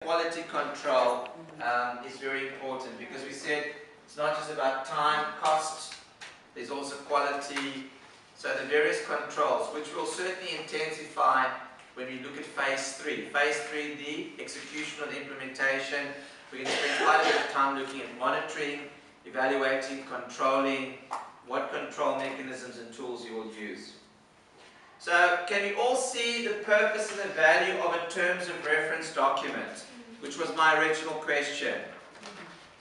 Quality control is very important because we said it's not just about time, cost, there's also quality. So the various controls, which will certainly intensify when we look at phase 3. Phase 3, the execution or the implementation. We're going to spend quite a bit of time looking at monitoring, evaluating, controlling, what control mechanisms and tools you will use. So can we all see the purpose and the value of a terms of reference document, which was my original question?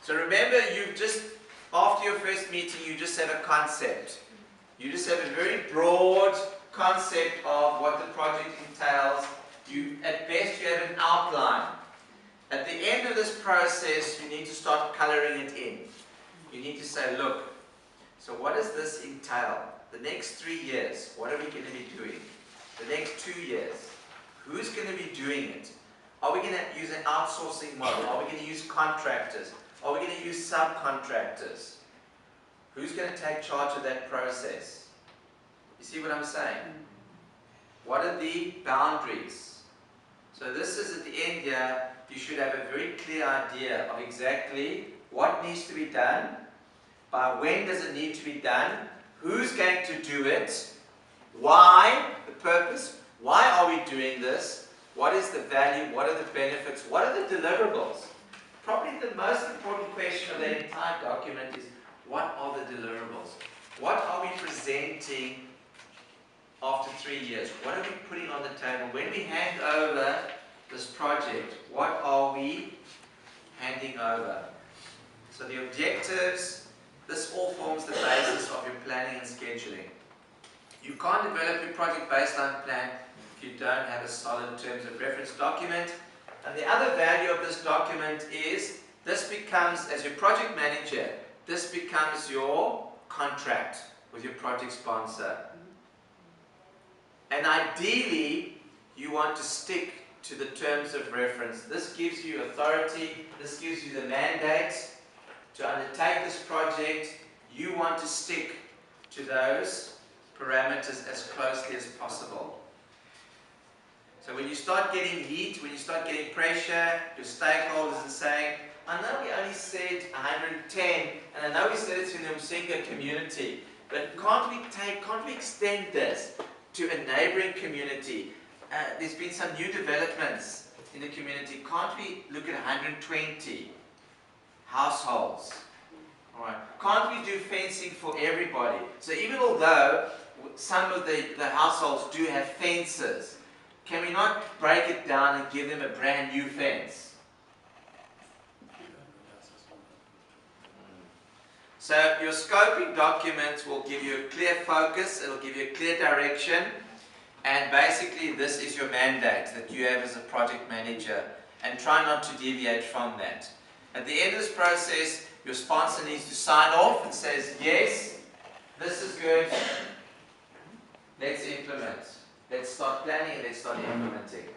So remember, after your first meeting, you just have a concept. You just have a very broad concept of what the project entails. At best, you have an outline. At the end of this process, you need to start coloring it in. You need to say, look, so what does this entail? The next 3 years, what are we going to be doing? The next 2 years, who's going to be doing it? Are we going to use an outsourcing model? Are we going to use contractors? Are we going to use subcontractors? Who's going to take charge of that process? You see what I'm saying? What are the boundaries? So this is at the end here, you should have a very clear idea of exactly what needs to be done, by when does it need to be done, who's going to do it, why, the purpose, why are we doing this, what is the value, what are the benefits, what are the deliverables? Probably the most important question of the entire document is, what are the deliverables? What are we presenting after 3 years? What are we putting on the table? When we hand over this project, what are we handing over? So the objectives, this all forms the basis of your planning and scheduling. You can't develop your project baseline plan if you don't have a solid terms of reference document. And the other value of this document is, this becomes, as your project manager, this becomes your contract with your project sponsor. And ideally, you want to stick to the terms of reference. This gives you authority, this gives you the mandate to undertake this project. You want to stick to those parameters as closely as possible. So when you start getting heat, when you start getting pressure, your stakeholders are saying, I know we only said 110, and I know we said it's in the Umsinga community, but can't we extend this to a neighboring community? There's been some new developments in the community. Can't we look at 120 households? All right. Can't we do fencing for everybody? So even although some of the households do have fences, can we not break it down and give them a brand new fence? So your scoping document will give you a clear focus, it will give you a clear direction, and basically this is your mandate that you have as a project manager, and try not to deviate from that. At the end of this process, your sponsor needs to sign off and says, yes, this is good, let's implement. Let's start planning and let's start implementing.